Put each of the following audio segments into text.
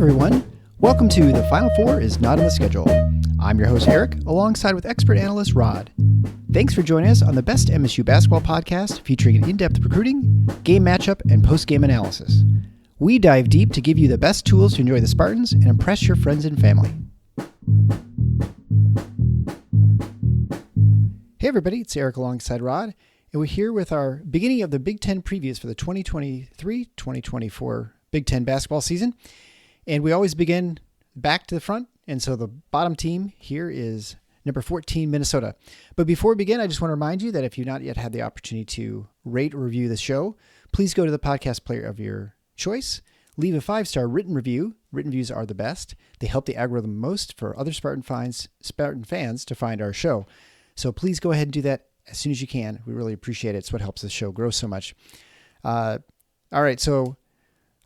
everyone. Welcome to The Final Four is Not on the Schedule. I'm your host, Eric, alongside with expert analyst Rod. Thanks for joining us on the best MSU basketball podcast featuring an in-depth recruiting, game matchup, and post-game analysis. We dive deep to give you the best tools to enjoy the Spartans and impress your friends and family. Hey everybody, it's Eric alongside Rod, and we're here with our beginning of the Big Ten previews for the 2023-2024 Big Ten basketball season. And we always begin back to the front. And so the bottom team here is number 14, Minnesota. But before we begin, I just want to remind you that if you've not yet had the opportunity to rate or review the show, please go to the podcast player of your choice. Leave a 5-star written review. Written reviews are the best. They help the algorithm most for other Spartan fans to find our show. So please go ahead and do that as soon as you can. We really appreciate it. It's what helps the show grow so much. All right, so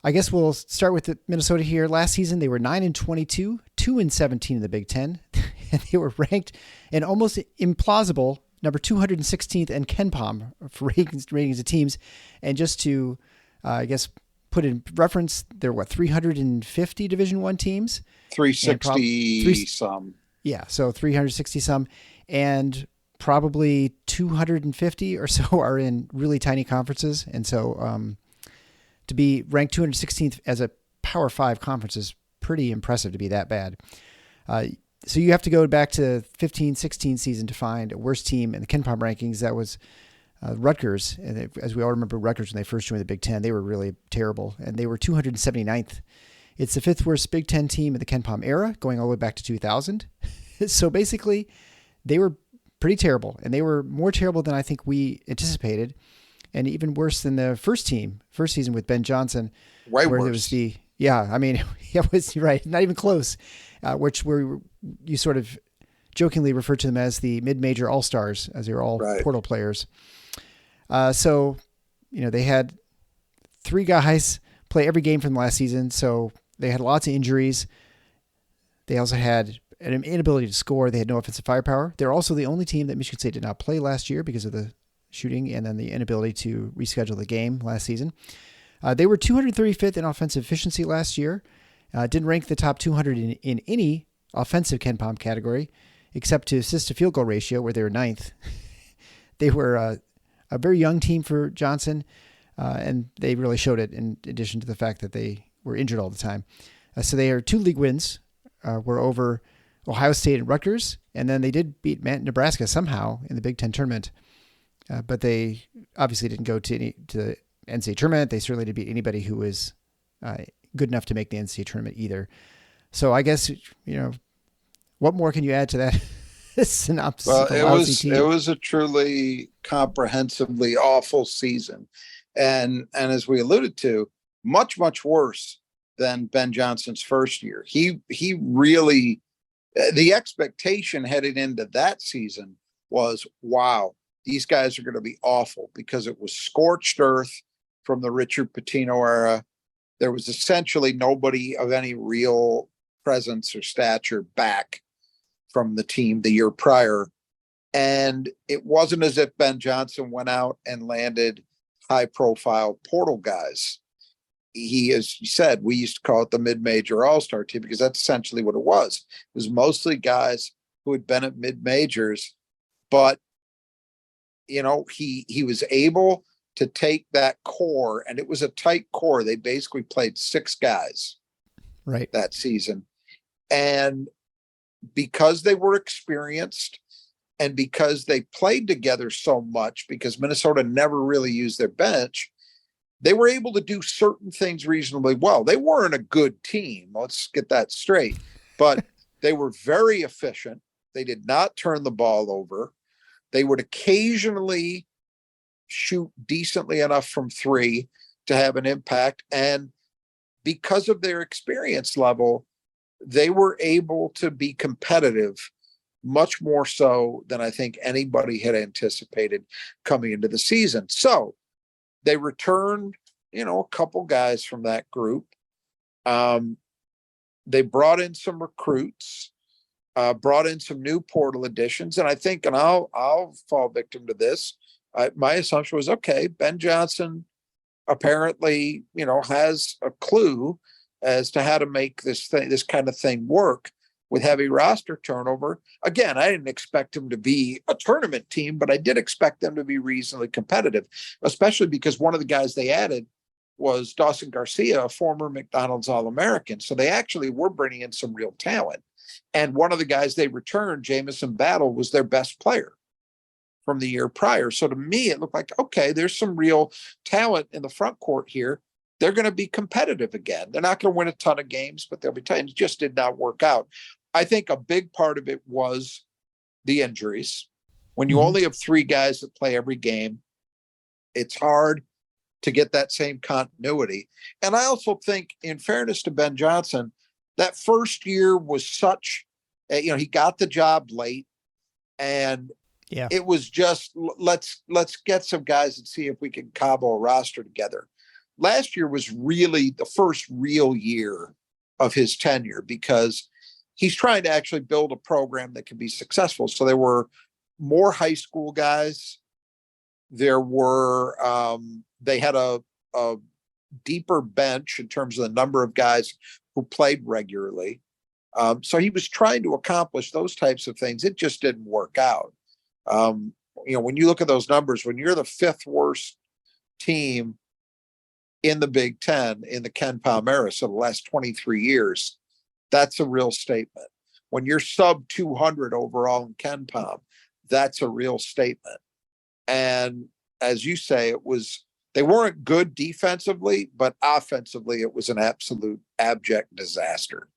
I guess we'll start with Minnesota here. Last season, they were 9-22, 2-17 in the Big Ten. And they were ranked an almost implausible number 216th in KenPom for ratings of teams. And just to, put in reference, there were 350 Division I teams? 360 some. Yeah, so 360 some. And probably 250 or so are in really tiny conferences. And so to be ranked 216th as a Power 5 conference is pretty impressive to be that bad. So you have to go back to 15-16 season to find a worse team in the KenPom rankings. That was Rutgers. And as we all remember, Rutgers, when they first joined the Big Ten, they were really terrible. And they were 279th. It's the fifth worst Big Ten team in the KenPom era, going all the way back to 2000. So basically, they were pretty terrible. And they were more terrible than I think we anticipated. And even worse than the first season with Ben Johnson. Way where worse. It was right, not even close, where you sort of jokingly referred to them as the mid-major all-stars, as they were all portal players. So, they had 3 guys play every game from the last season, so they had lots of injuries. They also had an inability to score. They had no offensive firepower. They're also the only team that Michigan State did not play last year because of the shooting and then the inability to reschedule the game last season. They were 235th in offensive efficiency last year. Didn't rank the top 200 in any offensive KenPom category, except to assist to field goal ratio, where they were 9th. They were a very young team for Johnson, and they really showed it in addition to the fact that they were injured all the time. So they are 2 league wins, were over Ohio State and Rutgers, and then they did beat Nebraska somehow in the Big Ten tournament. But they obviously didn't go to the NCAA tournament. They certainly didn't beat anybody who was good enough to make the NCAA tournament either. So I guess, what more can you add to that synopsis? Well, it was a truly comprehensively awful season. And as we alluded to, much, much worse than Ben Johnson's first year. He really, the expectation heading into that season was, wow, these guys are going to be awful, because it was scorched earth from the Richard Pitino era. There was essentially nobody of any real presence or stature back from the team the year prior. And it wasn't as if Ben Johnson went out and landed high-profile portal guys. He, as you said, we used to call it the mid-major all-star team, because that's essentially what it was. It was mostly guys who had been at mid-majors, but he was able to take that core, and it was a tight core. They basically played 6 guys that season. And because they were experienced and because they played together so much, because Minnesota never really used their bench, they were able to do certain things reasonably well. They weren't a good team. Let's get that straight. But they were very efficient. They did not turn the ball over. They would occasionally shoot decently enough from 3 to have an impact. And because of their experience level, they were able to be competitive much more so than I think anybody had anticipated coming into the season. So they returned, a couple guys from that group. They brought in some recruits. Brought in some new portal additions. And I think, and I'll fall victim to this, my assumption was, okay, Ben Johnson apparently, has a clue as to how to make this kind of thing work with heavy roster turnover. Again, I didn't expect them to be a tournament team, but I did expect them to be reasonably competitive, especially because one of the guys they added was Dawson Garcia, a former McDonald's All-American. So they actually were bringing in some real talent. And one of the guys they returned, Jameson Battle, was their best player from the year prior. So to me, it looked like, okay, there's some real talent in the front court here. They're going to be competitive again. They're not going to win a ton of games, but they'll be tight. It just did not work out. I think a big part of it was the injuries. When you only have 3 guys that play every game, it's hard to get that same continuity. And I also think, in fairness to Ben Johnson, that first year was such, he got the job late, and it was just, let's get some guys and see if we can cobble a roster together. Last year was really the first real year of his tenure, because he's trying to actually build a program that can be successful. So there were more high school guys. There were, they had a deeper bench in terms of the number of guys who played regularly. So he was trying to accomplish those types of things. It just didn't work out. When you look at those numbers, when you're the 5th worst team in the Big Ten in the KenPom era, so the last 23 years, that's a real statement. When you're sub 200 overall in KenPom, that's a real statement. And as you say, they weren't good defensively, but offensively, it was an absolute abject disaster.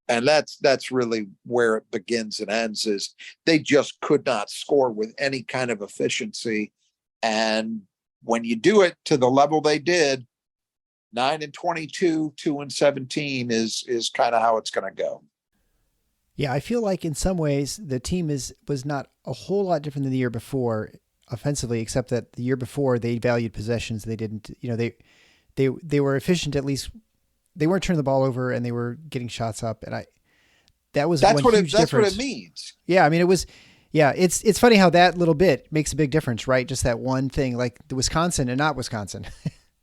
And that's really where it begins and ends, is they just could not score with any kind of efficiency. And when you do it to the level they did, 9-22, 2-17 is kind of how it's going to go. Yeah, I feel like in some ways the team was not a whole lot different than the year before offensively, except that the year before they valued possessions. They didn't, they were efficient. At least they weren't turning the ball over, and they were getting shots up. And that's what it means. Yeah, I mean, it's funny how that little bit makes a big difference, right? Just that one thing, like the Wisconsin and not Wisconsin.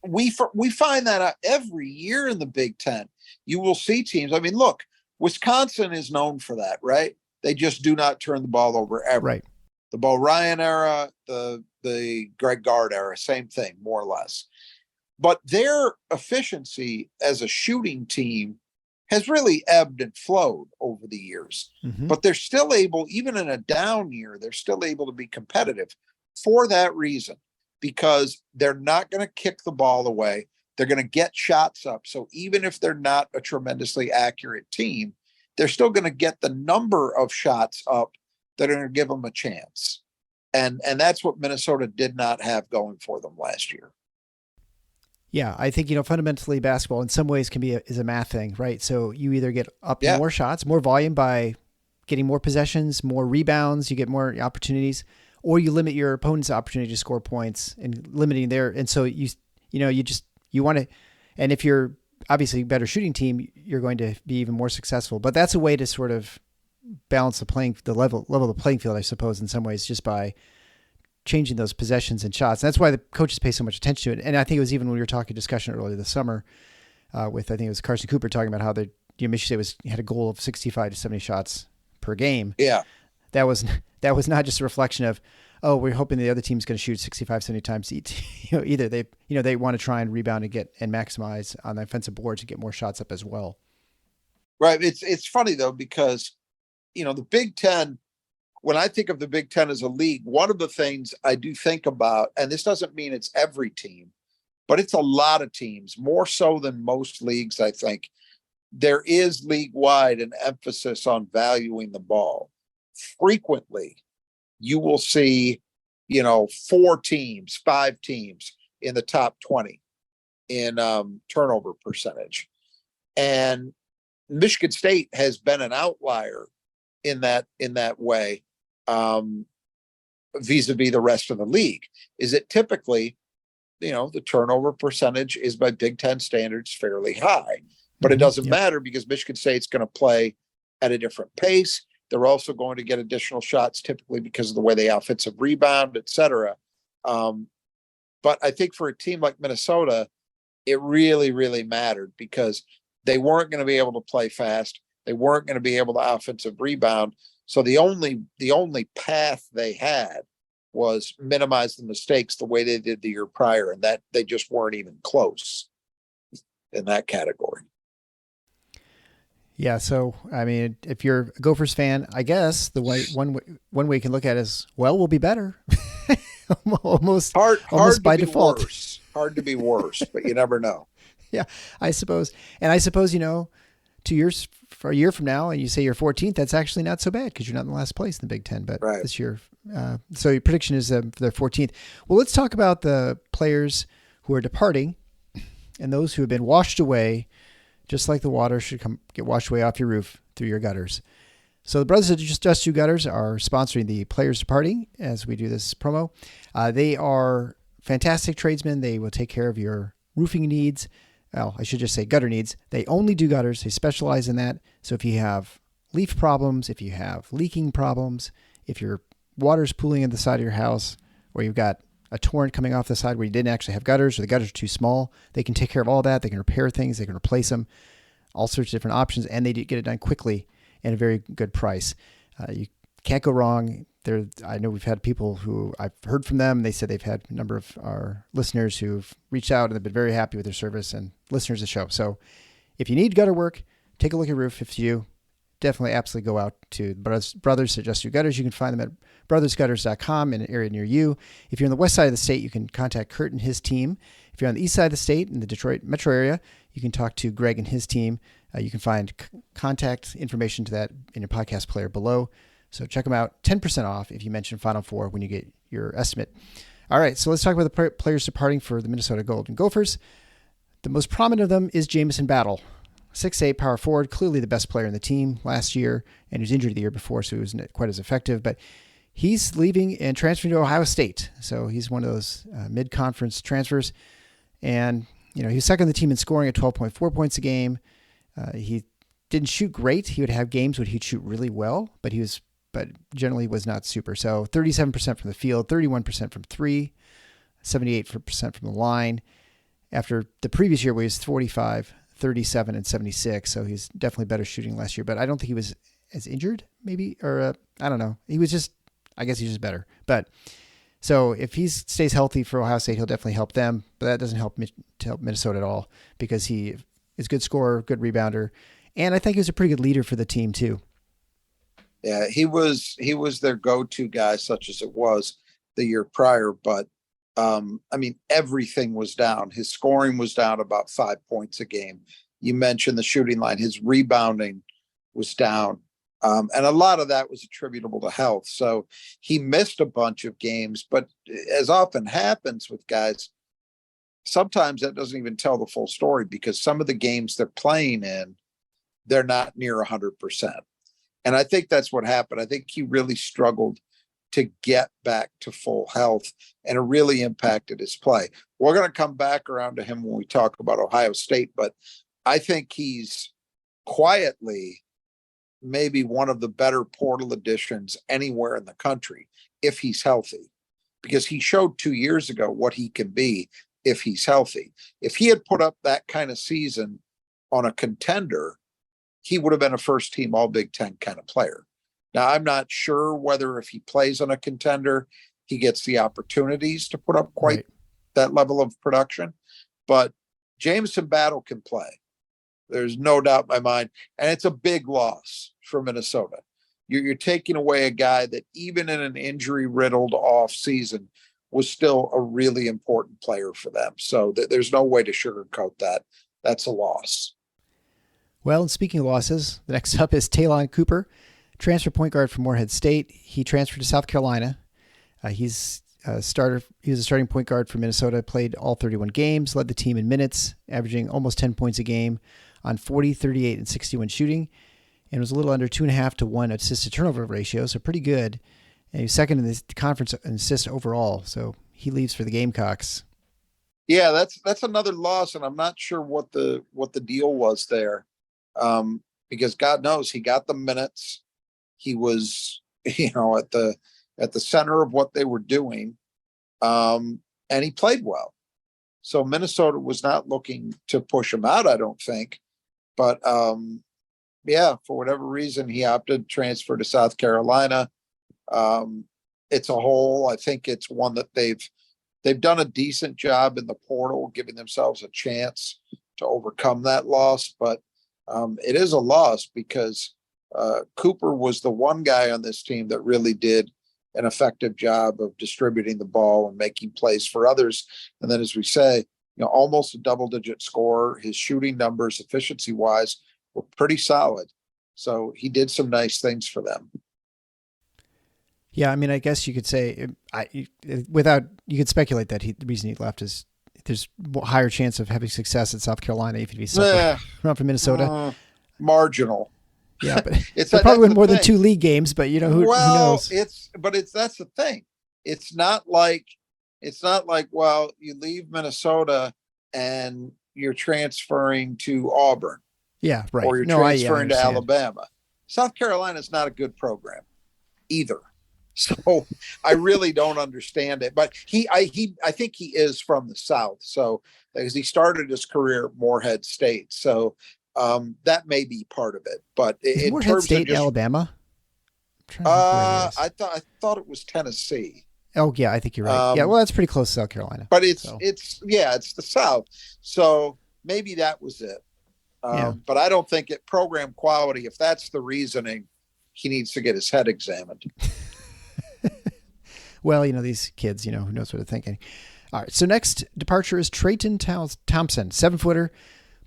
We find that out every year in the Big Ten. You will see teams. I mean, look, Wisconsin is known for that, right? They just do not turn the ball over ever. Right. The Bo Ryan era, the Greg Gard era, same thing, more or less. But their efficiency as a shooting team has really ebbed and flowed over the years. Mm-hmm. But they're still able, even in a down year, they're still able to be competitive for that reason, because they're not going to kick the ball away. They're going to get shots up. So even if they're not a tremendously accurate team, they're still going to get the number of shots up that are going to give them a chance. And that's what Minnesota did not have going for them last year. Yeah, I think, fundamentally basketball in some ways is a math thing, right? So you either get up more shots, more volume by getting more possessions, more rebounds, you get more opportunities, or you limit your opponent's opportunity to score points and limiting their. And so you want to, and if you're obviously a better shooting team, you're going to be even more successful. But that's a way to sort of balance the level of the playing field, I suppose, in some ways, just by changing those possessions and shots. And that's why the coaches pay so much attention to it. And I think it was even when we were talking discussion earlier this summer with, I think it was Carson Cooper talking about how Michigan State had a goal of 65 to 70 shots per game. Yeah. That was not just a reflection of, oh, we're hoping the other team's going to shoot 65, 70 times each. Either they want to try and rebound and maximize on the offensive board to get more shots up as well. Right. It's funny though, because, the Big Ten, when I think of the Big Ten as a league, one of the things I do think about, and this doesn't mean it's every team, but it's a lot of teams, more so than most leagues, I think. There is league-wide an emphasis on valuing the ball. Frequently, you will see, 4 teams, 5 teams in the top 20 in turnover percentage. And Michigan State has been an outlier in that way, vis-a-vis the rest of the league. Is it typically, the turnover percentage is by Big Ten standards fairly high, but it doesn't matter, because Michigan State's going to play at a different pace. They're also going to get additional shots typically because of the way they offensive rebound, et cetera. But I think for a team like Minnesota, it really, really mattered, because They weren't going to be able to play fast. They weren't going to be able to offensive rebound. So the only path they had was minimize the mistakes the way they did the year prior, and that they just weren't even close in that category. Yeah, so I mean, if you're a Gophers fan, I guess the one way you can look at it is, well, we'll be better. almost by default. Worse. Hard to be worse, but you never know. Yeah, I suppose. And I suppose, 2 years for a year from now, and you say you're 14th, that's actually not so bad because you're not in the last place in the Big Ten. But this year, so your prediction is they're 14th. Well, let's talk about the players who are departing and those who have been washed away, just like the water should get washed away off your roof through your gutters. So the Brothers of Just You Gutters are sponsoring the players departing as we do this promo. They are fantastic tradesmen. They will take care of your roofing needs. Well, I should just say gutter needs. They only do gutters. They specialize in that. So if you have leaf problems, if you have leaking problems, if your water's pooling in the side of your house, or you've got a torrent coming off the side where you didn't actually have gutters, or the gutters are too small, they can take care of all that. They can repair things. They can replace them, all sorts of different options, and they get it done quickly at a very good price. You can't go wrong. I know we've had people who I've heard from them. They said they've had a number of our listeners who've reached out and they've been very happy with their service, and listeners of the show. So if you need gutter work, take a look at your roof. If you definitely absolutely go out to Brothers of Just You Gutters. You can find them at brothersgutters.com in an area near you. If you're on the west side of the state, you can contact Kurt and his team. If you're on the east side of the state in the Detroit metro area, you can talk to Greg and his team. You can find contact information to that in your podcast player below. So check them out. 10% off if you mention Final Four when you get your estimate. All right, so let's talk about the players departing for the Minnesota Golden Gophers. The most prominent of them is Jameson Battle. 6'8", power forward, clearly the best player in the team last year, and he was injured the year before, so he wasn't quite as effective. But he's leaving and transferring to Ohio State. So he's one of those mid-conference transfers. And, he was second on the team in scoring at 12.4 points a game. He didn't shoot great. He would have games when he'd shoot really well, but generally was not super. So 37% from the field, 31% from three, 78% from the line. After the previous year where he was 45, 37, and 76. So he's definitely better shooting last year, but I don't think he was as injured maybe, or I don't know. I guess he's just better. But so if he stays healthy for Ohio State, he'll definitely help them, but that doesn't help Minnesota at all because he is a good scorer, good rebounder. And I think he was a pretty good leader for the team too. Yeah, he was their go-to guy, such as it was the year prior. But everything was down. His scoring was down about 5 points a game. You mentioned the shooting line. His rebounding was down. And a lot of that was attributable to health. So he missed a bunch of games. But as often happens with guys, sometimes that doesn't even tell the full story because some of the games they're playing in, they're not near 100%. And I think that's what happened. I think he really struggled to get back to full health, and it really impacted his play. We're going to come back around to him when we talk about Ohio State, but I think he's quietly maybe one of the better portal additions anywhere in the country if he's healthy, because he showed 2 years ago what he can be if he's healthy. If he had put up that kind of season on a contender, he would have been a first team all Big Ten kind of player. Now, I'm not sure whether if he plays on a contender, he gets the opportunities to put up quite that level of production. But Jameson Battle can play. There's no doubt in my mind. And it's a big loss for Minnesota. You're taking away a guy that even in an injury-riddled off season was still a really important player for them. So there's no way to sugarcoat that. That's a loss. Well, and speaking of losses, the next up is Talon Cooper, transfer point guard from Morehead State. He transferred to South Carolina. He's a starter. He was a starting point guard for Minnesota, played all 31 games, led the team in minutes, averaging almost 10 points a game on 40, 38, and 61 shooting, and was a little under 2.5 to 1 assist to turnover ratio, so pretty good. And he was second in the conference in assists overall, so he leaves for the Gamecocks. Yeah, that's another loss, and I'm not sure what the deal was there. Because God knows he got the minutes. He was, at the center of what they were doing. And he played well. So Minnesota was not looking to push him out, I don't think. But yeah, for whatever reason, he opted to transfer to South Carolina. It's a hole. I think it's one that they've done a decent job in the portal, giving themselves a chance to overcome that loss. But it is a loss because Cooper was the one guy on this team that really did an effective job of distributing the ball and making plays for others. And then, as we say, almost a double-digit scorer. His shooting numbers, efficiency-wise, were pretty solid. So he did some nice things for them. Yeah, I mean, I guess you could say, you could speculate that the reason he left is there's a higher chance of having success at South Carolina if he's from Minnesota. Marginal. Yeah, but they'll probably win more than 2 league games, but who knows? That's the thing. It's not like, well, you leave Minnesota and you're transferring to Auburn. Yeah, right. Or you're transferring to Alabama. South Carolina is not a good program either. So I really don't understand it. But I think he is from the South. So because he started his career at Morehead State. So that may be part of it. But is Morehead State, Alabama? I thought it was Tennessee. Oh yeah, I think you're right. Yeah, well, that's pretty close to South Carolina. But it's the South. So maybe that was it. But I don't think program quality, if that's the reasoning, he needs to get his head examined. Well, these kids, who knows what they're thinking. All right. So next departure is Trayton Thompson, 7-footer,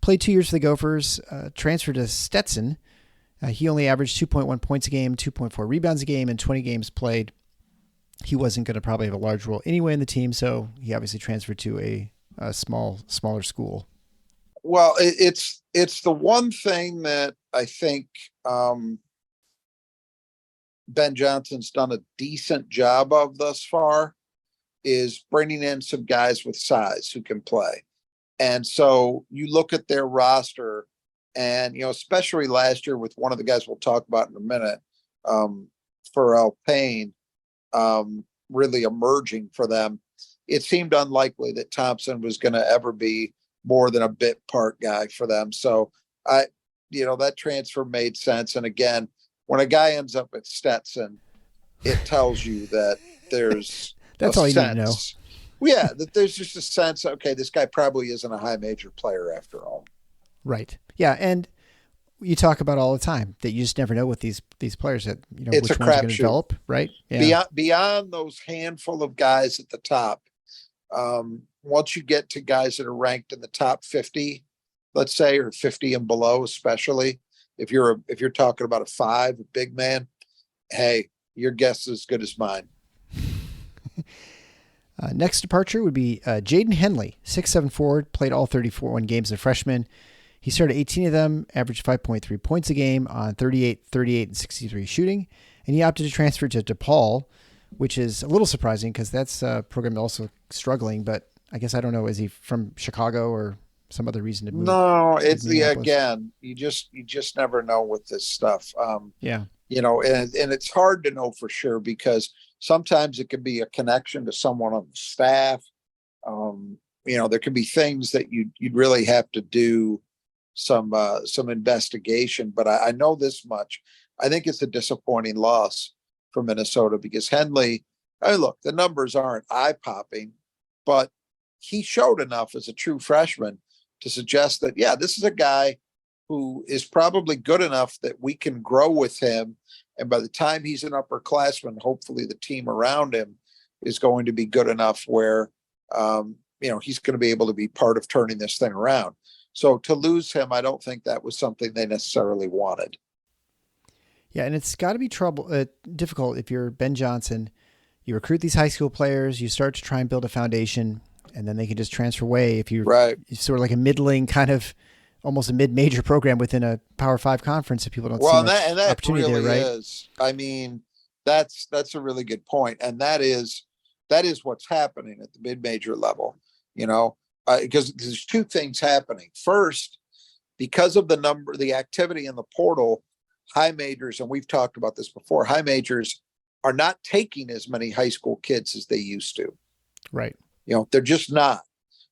played 2 years for the Gophers, transferred to Stetson. He only averaged 2.1 points a game, 2.4 rebounds a game, and 20 games played. He wasn't going to probably have a large role anyway in the team, so he obviously transferred to a smaller school. Well, it's the one thing that I think Ben Johnson's done a decent job of thus far is bringing in some guys with size who can play. And so you look at their roster and, especially last year with one of the guys we'll talk about in a minute, Pharrell Payne, really emerging for them. It seemed unlikely that Thompson was going to ever be more than a bit part guy for them. So that transfer made sense. And again, when a guy ends up at Stetson, it tells you that there's that's all you need to know. Yeah, that there's just a sense, okay, this guy probably isn't a high major player after all. Right. Yeah, and you talk about all the time that you just never know with these players that it's which one's going to develop, right? Yeah. Beyond those handful of guys at the top, once you get to guys that are ranked in the top 50, let's say, or 50 and below, especially if you're talking about a big man, hey, your guess is as good as mine. Next departure would be Jaden Henley, 6'7" forward, played all 34 games as a freshman. He started 18 of them, averaged 5.3 points a game on 38, and 63 shooting, and he opted to transfer to DePaul, which is a little surprising because that's a program also struggling. But I guess I don't know, is he from Chicago or some other reason to move? No, it's again, you just never know with this stuff. And it's hard to know for sure because sometimes it could be a connection to someone on the staff. There could be things that you'd really have to do some investigation. But I know this much. I think it's a disappointing loss for Minnesota because Henley, look, the numbers aren't eye-popping, but he showed enough as a true freshman to suggest that, this is a guy who is probably good enough that we can grow with him. And by the time he's an upperclassman, hopefully the team around him is going to be good enough where, he's going to be able to be part of turning this thing around. So to lose him, I don't think that was something they necessarily wanted. Yeah, and it's got to be difficult if you're Ben Johnson. You recruit these high school players, you start to try and build a foundation, and then they can just transfer away. If you're sort of like a middling kind of almost a mid-major program within a Power 5 conference, if people don't see much opportunity really there, right? Is. I mean, that's a really good point, and that is what's happening at the mid-major level. Because there's two things happening. First, because of the activity in the portal, high majors, and we've talked about this before, high majors are not taking as many high school kids as they used to. Right. They're just not.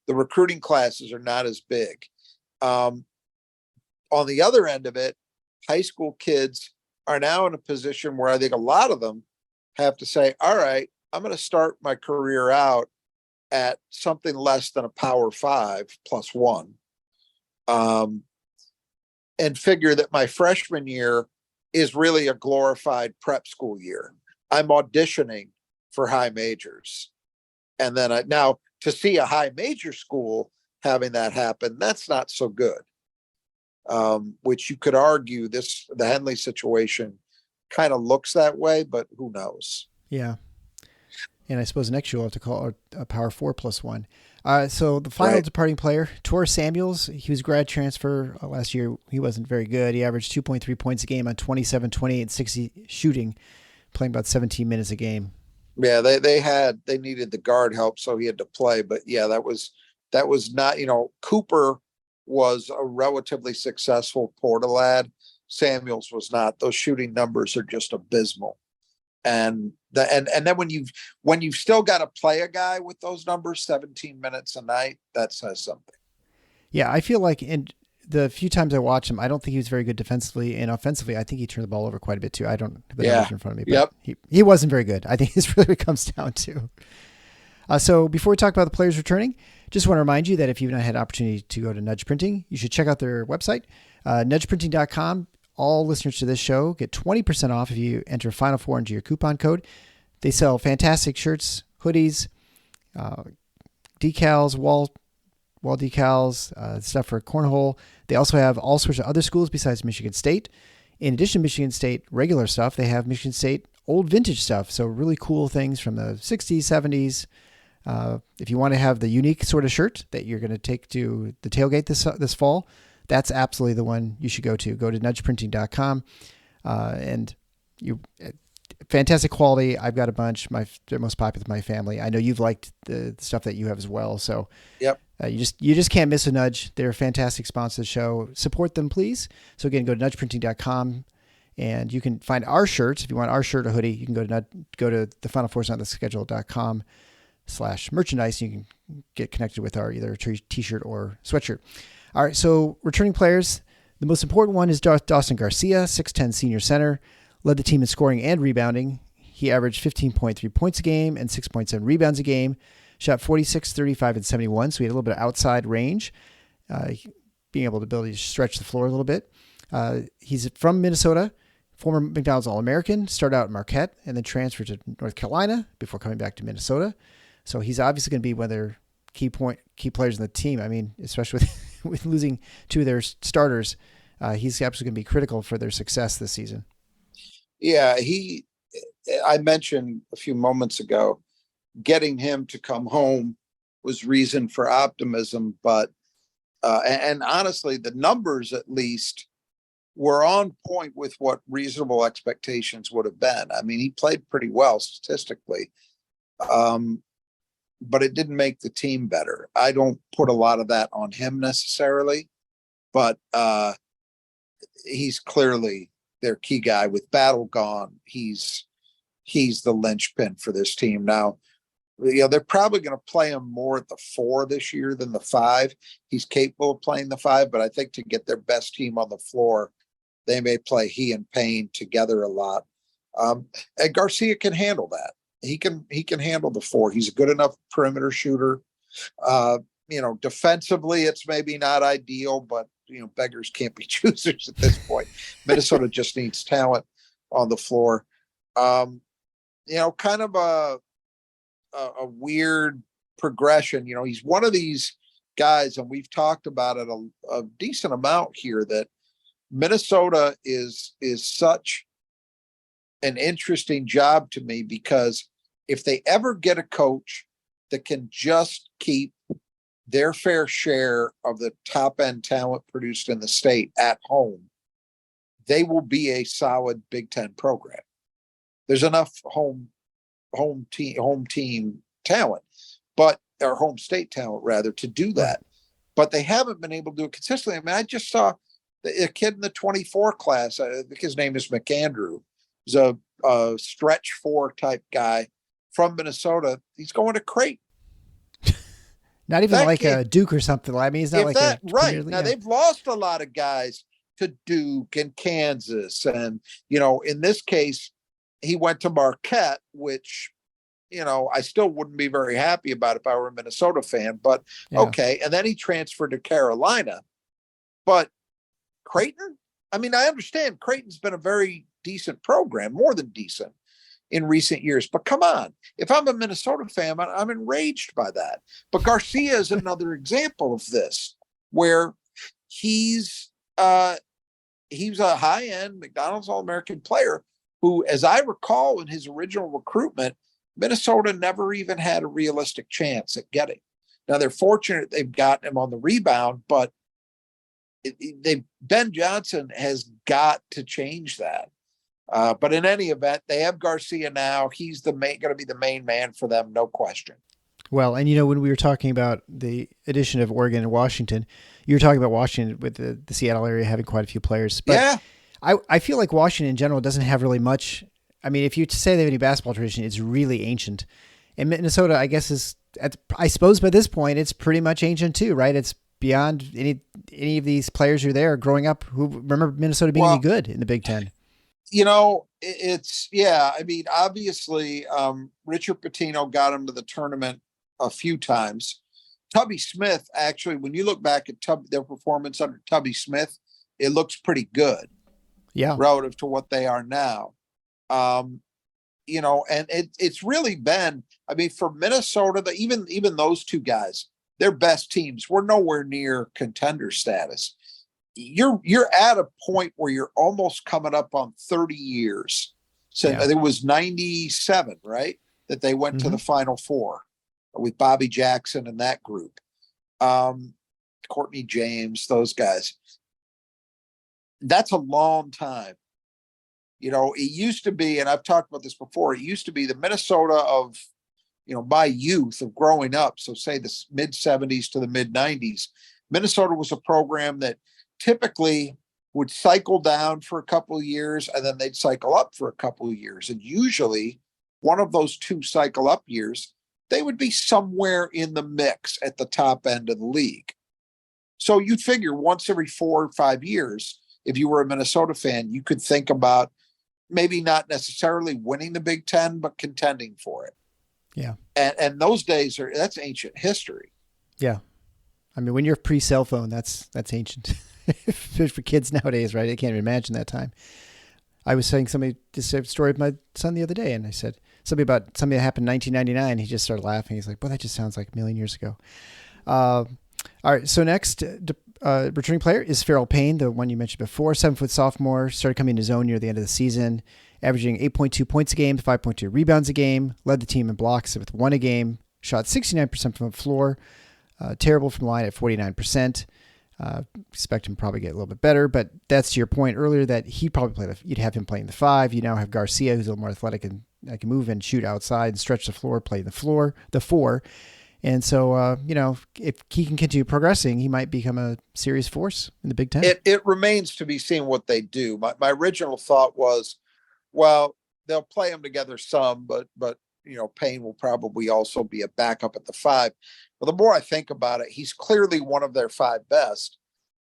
The recruiting classes are not as big. On the other end of it, high school kids are now in a position where I think a lot of them have to say, all right, I'm going to start my career out at something less than a Power 5 +1. And figure that my freshman year is really a glorified prep school year. I'm auditioning for high majors. And then now to see a high major school having that happen, that's not so good. Which you could argue the Henley situation kind of looks that way, but who knows? Yeah. And I suppose next year we'll have to call it a Power 4 +1. So the final departing player, Tor Samuels, he was grad transfer last year. He wasn't very good. He averaged 2.3 points a game on 27, 28, and 60 shooting, playing about 17 minutes a game. Yeah, they needed the guard help, so he had to play. But yeah, that was not, Cooper was a relatively successful Porta lad. Samuels was not. Those shooting numbers are just abysmal. And then when you've still got to play a guy with those numbers 17 minutes a night, that says something. Yeah, I feel like in the few times I watched him, I don't think he was very good defensively, and offensively, I think he turned the ball over quite a bit too. I don't have the numbers in front of me, but he wasn't very good. I think it's really what it comes down to. So before we talk about the players returning, just want to remind you that if you've not had an opportunity to go to Nudge Printing, you should check out their website, nudgeprinting.com. All listeners to this show get 20% off if you enter Final Four into your coupon code. They sell fantastic shirts, hoodies, decals, wall decals, stuff for cornhole. They also have all sorts of other schools besides Michigan State. In addition to Michigan State regular stuff, they have Michigan State old vintage stuff. So really cool things from the 60s, 70s. If you want to have the unique sort of shirt that you're going to take to the tailgate this fall, that's absolutely the one you should go to. Go to nudgeprinting.com. And fantastic quality. I've got a bunch. They're most popular with my family. I know you've liked the stuff that you have as well. So yep. You just can't miss a Nudge. They're a fantastic sponsor of the show. Support them, please. So again, go to nudgeprinting.com and you can find our shirts. If you want our shirt or hoodie, you can go to the Final Four's on the schedule.com/merchandise. You can get connected with our either t-shirt or sweatshirt. All right, so returning players, the most important one is Dawson Garcia, 6'10" senior center, led the team in scoring and rebounding. He averaged 15.3 points a game and 6.7 rebounds a game, shot 46, 35, and 71, so he had a little bit of outside range, being able to stretch the floor a little bit. He's from Minnesota, former McDonald's All-American, started out at Marquette, and then transferred to North Carolina before coming back to Minnesota. So he's obviously going to be one of their key players in the team. I mean, especially with losing two of their starters, he's absolutely going to be critical for their success this season. Yeah, I mentioned a few moments ago, getting him to come home was reason for optimism, but and honestly, the numbers at least were on point with what reasonable expectations would have been. I mean, he played pretty well statistically. But it didn't make the team better. I don't put a lot of that on him necessarily, but he's clearly their key guy. With Battle gone, he's the linchpin for this team. Now, they're probably going to play him more at the 4 this year than the 5. He's capable of playing the 5, but I think to get their best team on the floor, they may play he and Payne together a lot. And Garcia can handle that. He can handle the 4. He's a good enough perimeter shooter. Defensively, it's maybe not ideal, but beggars can't be choosers at this point. Minnesota just needs talent on the floor. Kind of a weird progression. He's one of these guys, and we've talked about it a decent amount here, that Minnesota is such an interesting job to me, because if they ever get a coach that can just keep their fair share of the top end talent produced in the state at home, they will be a solid Big Ten program. There's enough home team talent, or home state talent rather, to do that. But they haven't been able to do it consistently. I mean, I just saw a kid in the 24 class. I think his name is McAndrew. He's a stretch 4 type guy from Minnesota. He's going to Creighton. Not even like a Duke or something. I mean, he's not like that. Right. Now, they've lost a lot of guys to Duke and Kansas. And, in this case, he went to Marquette, which, I still wouldn't be very happy about if I were a Minnesota fan, but okay. And then he transferred to Carolina. But Creighton, I understand Creighton's been a very decent program, more than decent in recent years. But come on, if I'm a Minnesota fan, I'm enraged by that. But Garcia is another example of this, where he's a high-end McDonald's All-American player who, as I recall, in his original recruitment, Minnesota never even had a realistic chance at getting. Now, they're fortunate they've gotten him on the rebound, but Ben Johnson has got to change that. But in any event, they have Garcia now. He's going to be the main man for them, no question. Well, and when we were talking about the addition of Oregon and Washington, you were talking about Washington with the Seattle area having quite a few players. But yeah. I feel like Washington in general doesn't have really much. If you say they have any basketball tradition, it's really ancient. And Minnesota, I guess, I suppose by this point, it's pretty much ancient too, right? It's beyond any of these players who are there growing up who remember Minnesota being any good in the Big Ten. Obviously, Richard Pitino got him to the tournament a few times. Tubby Smith, actually, when you look back at their performance under Tubby Smith, it looks pretty good. Yeah. Relative to what they are now. And it's really been, for Minnesota, even those two guys, their best teams were nowhere near contender status. You're at a point where you're almost coming up on 30 years. So it was 97, right? That they went to the Final Four with Bobby Jackson and that group. Courtney James, those guys. That's a long time. It used to be, and I've talked about this before, it used to be the Minnesota of, my youth of growing up. So say the mid 70s to the mid 90s, Minnesota was a program that typically would cycle down for a couple of years and then they'd cycle up for a couple of years. And usually one of those two cycle up years, they would be somewhere in the mix at the top end of the league. So you'd figure once every 4 or 5 years, if you were a Minnesota fan, you could think about maybe not necessarily winning the Big Ten, but contending for it. Yeah. And those days that's ancient history. Yeah. When you're pre-cell phone, that's ancient for kids nowadays, right? I can't even imagine that time. I was saying just a story of my son the other day, and I said something about something that happened in 1999. He just started laughing. He's like, "Well, that just sounds like a million years ago." All right. So next, returning player is Farrell Payne, the one you mentioned before, 7-foot sophomore, started coming into his own near the end of the season, averaging 8.2 points a game, 5.2 rebounds a game, led the team in blocks with 1 a game, shot 69% from the floor, terrible from the line at 49%. Expect him to probably get a little bit better, but that's to your point earlier that he'd probably you'd have him playing the 5. You now have Garcia, who's a little more athletic and can move and shoot outside and stretch the floor, play the 4. And so, if he can continue progressing, he might become a serious force in the Big Ten. It remains to be seen what they do. My original thought was, well, they'll play them together some, but Payne will probably also be a backup at the 5. But the more I think about it, he's clearly one of their 5 best.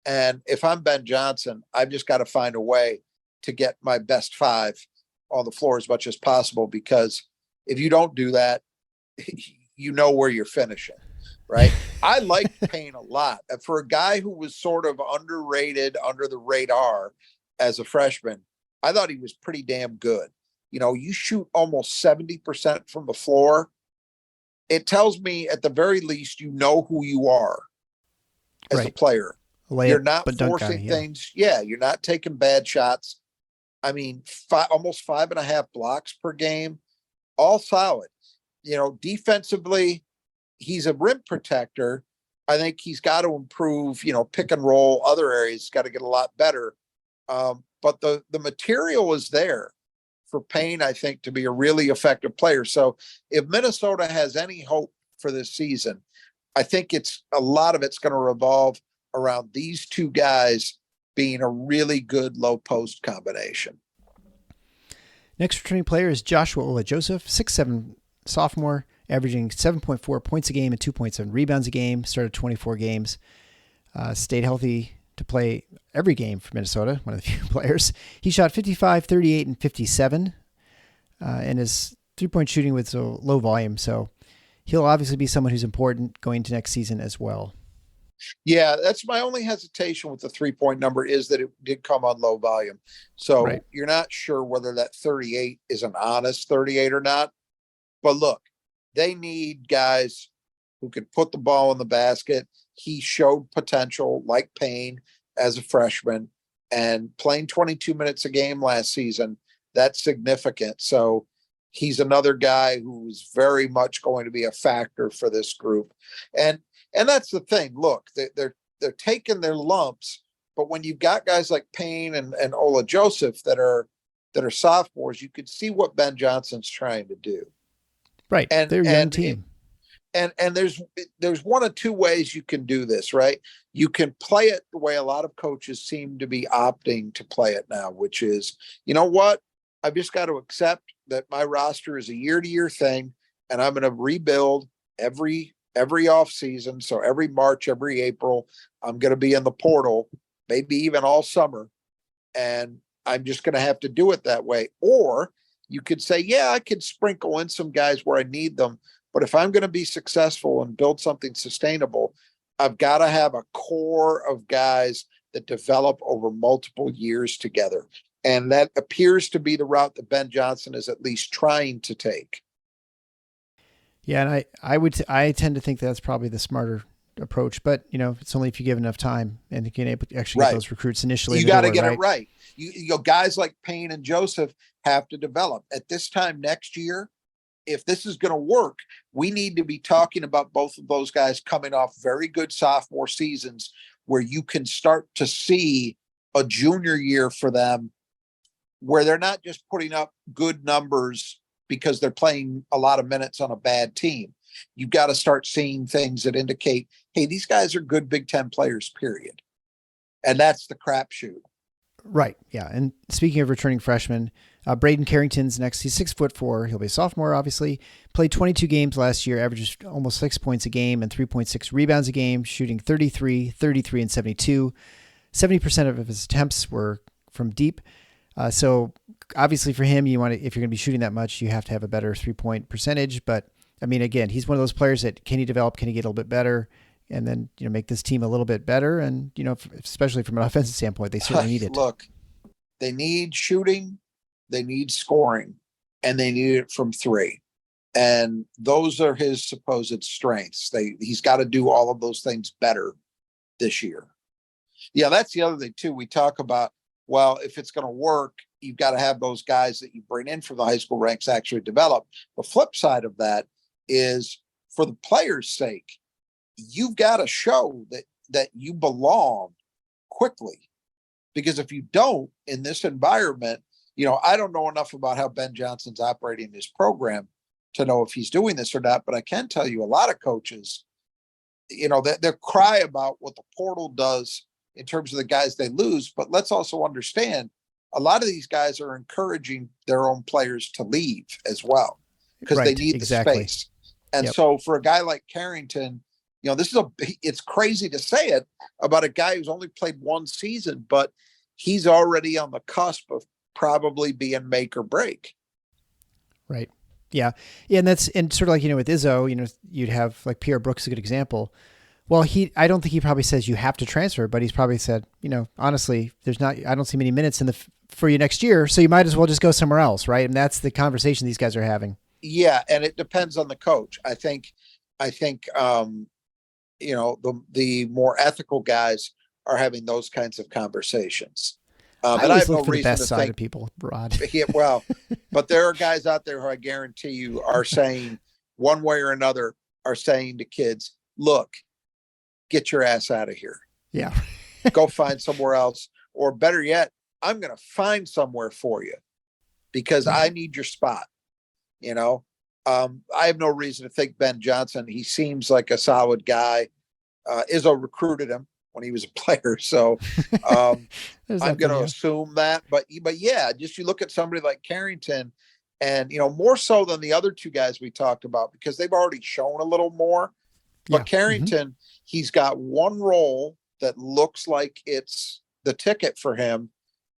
And if I'm Ben Johnson, I've just got to find a way to get my best 5 on the floor as much as possible, because if you don't do that, you know where you're finishing, right? I like Payne a lot. For a guy who was sort of underrated, under the radar as a freshman, I thought he was pretty damn good. You shoot almost 70% from the floor. It tells me at the very least, you know who you are as a player. You're not forcing things. Yeah, you're not taking bad shots. Almost 5.5 blocks per game, all solid. Defensively, he's a rim protector. I think he's got to improve, pick and roll, other areas, got to get a lot better. But the material is there for Payne, I think, to be a really effective player. So if Minnesota has any hope for this season, I think a lot of it's going to revolve around these two guys being a really good low post combination. Next returning player is Joshua Ola-Joseph, 6'7" sophomore, averaging 7.4 points a game and 2.7 rebounds a game, started 24 games, stayed healthy to play every game for Minnesota, one of the few players. He shot 55, 38, and 57, and his three-point shooting was a low volume, so he'll obviously be someone who's important going to next season as well. Yeah, that's my only hesitation with the 3-point number is that it did come on low volume. So You're not sure whether that 38 is an honest 38 or not. But look, they need guys who can put the ball in the basket. He showed potential like Payne as a freshman, and playing 22 minutes a game last season, that's significant. So he's another guy who's very much going to be a factor for this group. And that's the thing. Look, they're taking their lumps, but when you've got guys like Payne and Ola Joseph that are sophomores, you could see what Ben Johnson's trying to do. Right. And they're a young team. And there's one of two ways you can do this, right? You can play it the way a lot of coaches seem to be opting to play it now, which is, you know what? I've just got to accept that my roster is a year-to-year thing, and I'm going to rebuild every off season. So every March, every April, I'm going to be in the portal, maybe even all summer. And I'm just going to have to do it that way. Or you could say, yeah, I could sprinkle in some guys where I need them. But if I'm going to be successful and build something sustainable, I've got to have a core of guys that develop over multiple years together. And that appears to be the route that Ben Johnson is at least trying to take. Yeah, and I tend to think that's probably the smarter approach, but it's only if you give enough time and you can actually get those recruits initially. You got to get it right. You guys like Payne and Joseph have to develop at this time next year. If this is going to work, we need to be talking about both of those guys coming off very good sophomore seasons where you can start to see a junior year for them where they're not just putting up good numbers because they're playing a lot of minutes on a bad team. You've got to start seeing things that indicate, hey, these guys are good Big Ten players, period. And that's the crapshoot. Right. Yeah. And speaking of returning freshmen, Braden Carrington's next. He's 6'4". He'll be a sophomore, obviously. Played 22 games last year, averages almost 6 points a game and 3.6 rebounds a game, shooting 33, 33, and 72. 70% of his attempts were from deep. So obviously for him, if you're going to be shooting that much, you have to have a better 3-point percentage. But I mean, again, he's one of those players that can he develop? Can he get a little bit better? And then, make this team a little bit better. And, especially from an offensive standpoint, they certainly need it. Look, they need shooting, they need scoring, and they need it from three. And those are his supposed strengths. He's got to do all of those things better this year. Yeah, that's the other thing too. We talk about, well, if it's going to work, you've got to have those guys that you bring in from the high school ranks actually develop. The flip side of that is, for the players' sake, you've got to show that you belong quickly. Because if you don't in this environment, I don't know enough about how Ben Johnson's operating his program to know if he's doing this or not, but I can tell you a lot of coaches, they cry about what the portal does in terms of the guys they lose. But let's also understand, a lot of these guys are encouraging their own players to leave as well because they need the space. And so for a guy like Carrington, it's crazy to say it about a guy who's only played one season, but he's already on the cusp of probably being make or break. Right. Yeah. Yeah. And sort of like, with Izzo, you'd have like Pierre Brooks, a good example. Well, I don't think he probably says you have to transfer, but he's probably said, honestly, I don't see many minutes for you next year. So you might as well just go somewhere else. Right. And that's the conversation these guys are having. Yeah. And it depends on the coach. I think, the more ethical guys are having those kinds of conversations. And I have no reason the best to side think of people, Rod. Yeah, well, but there are guys out there who I guarantee you are saying one way or another, are saying to kids, look, get your ass out of here. Yeah. Go find somewhere else. Or better yet, I'm going to find somewhere for you because I need your spot. I have no reason to think Ben Johnson, he seems like a solid guy. Izzo recruited him when he was a player. So I'm going to assume that. But yeah, just you look at somebody like Carrington and, more so than the other two guys we talked about because they've already shown a little more. But Carrington, he's got one role that looks like it's the ticket for him.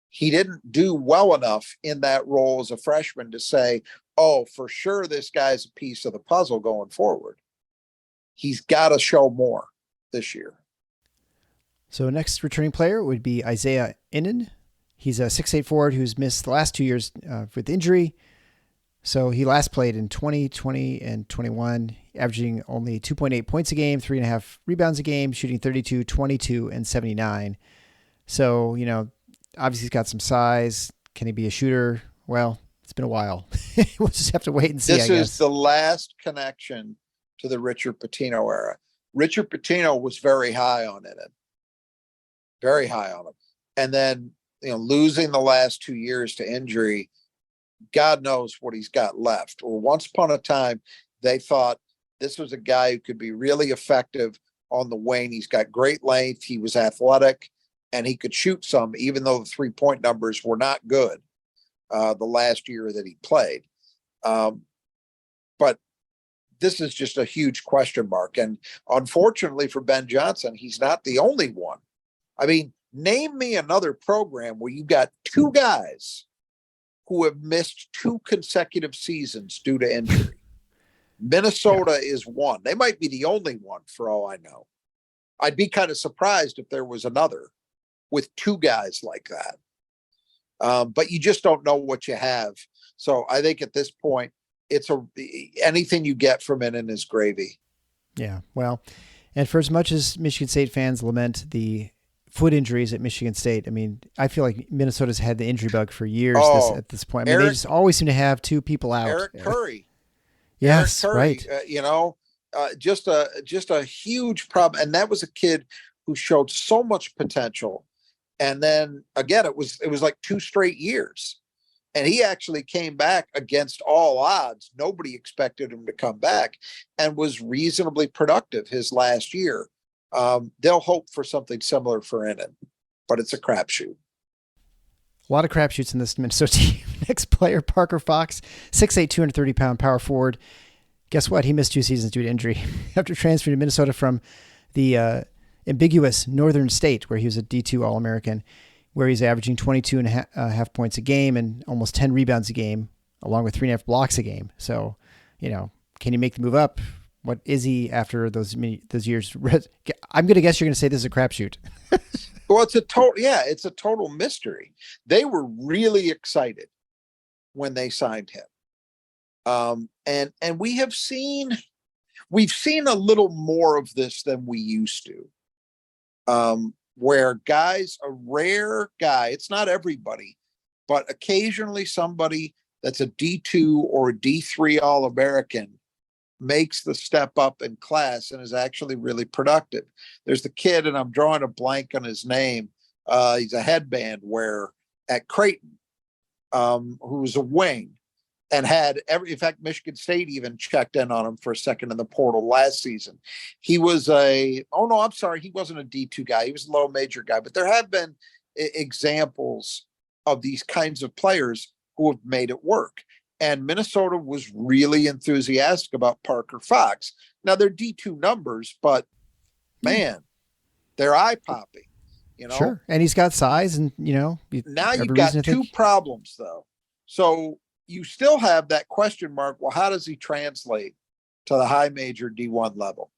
He didn't do well enough in that role as a freshman to say, oh, for sure, this guy's a piece of the puzzle going forward. He's got to show more this year. So next returning player would be Isaiah Innen. He's a 6'8" forward who's missed the last 2 years with injury. So he last played in 2020 and 21, averaging only 2.8 points a game, 3.5 rebounds a game, shooting 32, 22, and 79. So, obviously he's got some size. Can he be a shooter? Well, it's been a while. We'll just have to wait and see. This is the last connection to the Richard Pitino era. Richard Pitino was very high on it. Very high on him. And then, losing the last 2 years to injury, God knows what he's got left. Or once upon a time, they thought this was a guy who could be really effective on the wing. He's got great length. He was athletic, and he could shoot some, even though the 3-point numbers were not good the last year that he played. But this is just a huge question mark. And unfortunately for Ben Johnson, he's not the only one. I mean, name me another program where you got two guys who have missed 2 consecutive seasons due to injury. Minnesota is one. They might be the only one for all I know. I'd be kind of surprised if there was another with 2 guys like that. But you just don't know what you have. So I think at this point, anything you get from it is gravy. Yeah. Well, and for as much as Michigan State fans lament the foot injuries at Michigan State, I mean, I feel like Minnesota's had the injury bug for years at this point. I mean, they just always seem to have 2 people out. Eric Curry. Yes, Eric Curry, right. Just a huge problem. And that was a kid who showed so much potential. And then again, it was like 2 straight years. And he actually came back against all odds. Nobody expected him to come back, and was reasonably productive his last year. They'll hope for something similar for Innen, but it's a crapshoot. A lot of crapshoots in this Minnesota team. Next player, Parker Fox, 6'8", 230-pound power forward. Guess what? He missed 2 seasons due to injury after transferring to Minnesota from the ambiguous Northern State, where he was a D2 All-American, where he's averaging 22.5 points a game and almost 10 rebounds a game, along with 3.5 blocks a game. So, can he make the move up? What is he after those years? I'm going to guess you're going to say this is a crapshoot. Well, it's a total mystery. They were really excited when they signed him. And we've seen a little more of this than we used to. Where guys, a rare guy, it's not everybody, but occasionally somebody that's a D2 or a D3 All-American makes the step up in class and is actually really productive. There's the kid, and I'm drawing a blank on his name. He's a headband wearer at Creighton, who was a wing and in fact, Michigan State even checked in on him for a second in the portal last season. He was he wasn't a D2 guy. He was a low major guy, but there have been examples of these kinds of players who have made it work. And Minnesota was really enthusiastic about Parker Fox. Now they're D2 numbers, but man, they're eye-popping, Sure. And he's got size and, now you've got 2 problems though. So you still have that question mark. Well, how does he translate to the high major D1 level?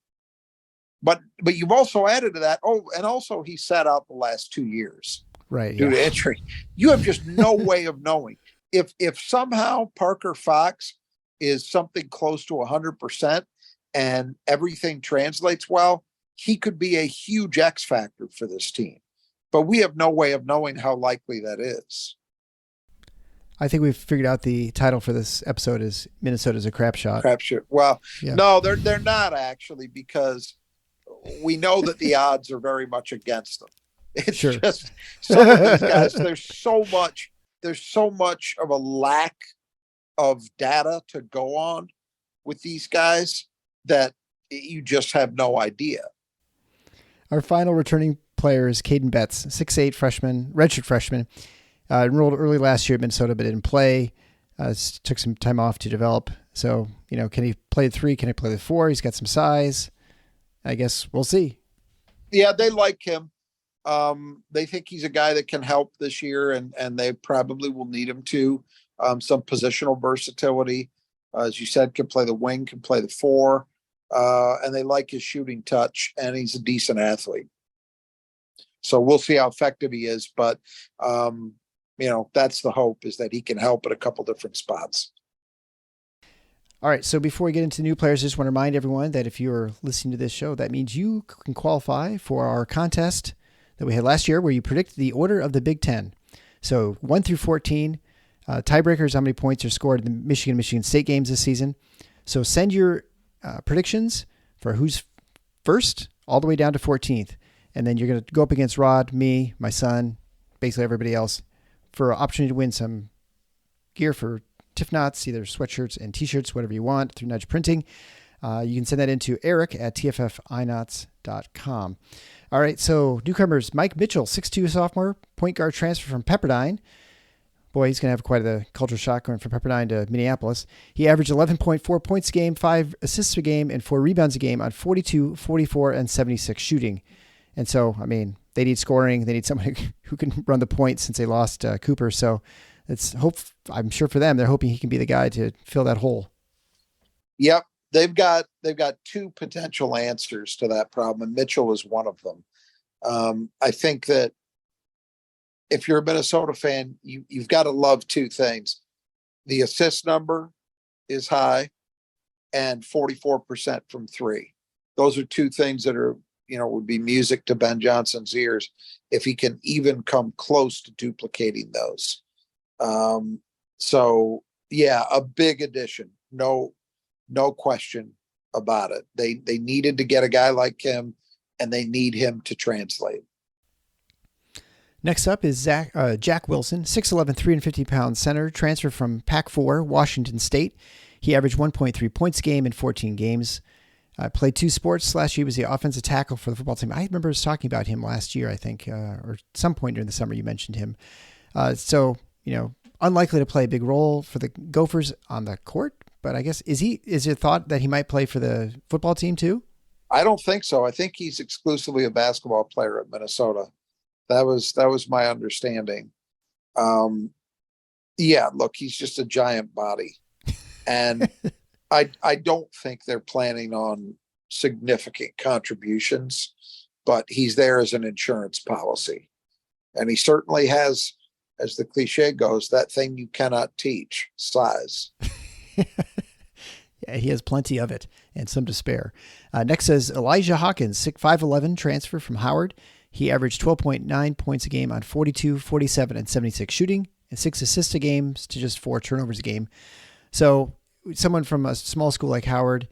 But you've also added to that. Oh, and also he sat out the last 2 years, right, due to injury. You have just no way of knowing if somehow Parker Fox is something close to 100% and everything translates well. He could be a huge X factor for this team, but we have no way of knowing how likely that is. I think we've figured out the title for this episode is Minnesota's a crapshot. Crapshoot. Well, no, they're not actually, because we know that the odds are very much against them. It's just some of these guys. There's so much of a lack of data to go on with these guys that you just have no idea. Our final returning player is Caden Betts, 6'8" freshman, redshirt freshman. Enrolled early last year at Minnesota, but didn't play. Took some time off to develop. So, can he play the 3? Can he play the 4? He's got some size. I guess we'll see. Yeah, they like him. They think he's a guy that can help this year, and they probably will need him to. Some positional versatility. As you said, can play the wing, can play the four, and they like his shooting touch, and he's a decent athlete. So we'll see how effective he is, but that's the hope, is that he can help at a couple different spots. All right, so before we get into new players, I just want to remind everyone that if you're listening to this show, that means you can qualify for our contest that we had last year, where you predict the order of the Big Ten. So 1 through 14, tiebreakers, how many points are scored in the Michigan State games this season. So send your predictions for who's first all the way down to 14th. And then you're going to go up against Rod, me, my son, basically everybody else, for an opportunity to win some gear for Tiff Knots, either sweatshirts and t-shirts, whatever you want, through Nudge Printing. You can send that into Eric at tffinots.com. All right, so newcomers, Mike Mitchell, 6'2" sophomore, point guard transfer from Pepperdine. Boy, he's going to have quite a culture shock going from Pepperdine to Minneapolis. He averaged 11.4 points a game, 5 assists a game, and 4 rebounds a game on 42, 44, and 76 shooting. And so, I mean, they need scoring. They need someone who can run the point since they lost Cooper. So it's I'm sure for them, they're hoping he can be the guy to fill that hole. Yep. They've got 2 potential answers to that problem, and Mitchell is one of them. I think that if you're a Minnesota fan, you've got to love 2 things. The assist number is high, and 44% from 3. Those are 2 things that are, would be music to Ben Johnson's ears if he can even come close to duplicating those. So yeah, a big addition. No question about it. They needed to get a guy like him, and they need him to translate. Next up is Jack Wilson, 6'11", 350-pound center, transfer from Pac-4, Washington State. He averaged 1.3 points a game in 14 games. Played 2 sports. Last year he was the offensive tackle for the football team. I remember us talking about him last year, I think, or some point during the summer you mentioned him. So, unlikely to play a big role for the Gophers on the court, but I guess, is it thought that he might play for the football team too? I don't think so. I think he's exclusively a basketball player at Minnesota. That was my understanding. Yeah, look, he's just a giant body. And I don't think they're planning on significant contributions, but he's there as an insurance policy. And he certainly has, as the cliche goes, that thing you cannot teach, size. Yeah, he has plenty of it and some to spare. Next is Elijah Hawkins, 5'11", transfer from Howard. He averaged 12.9 points a game on 42, 47, and 76 shooting, and 6 assists a game to just 4 turnovers a game. So someone from a small school like Howard,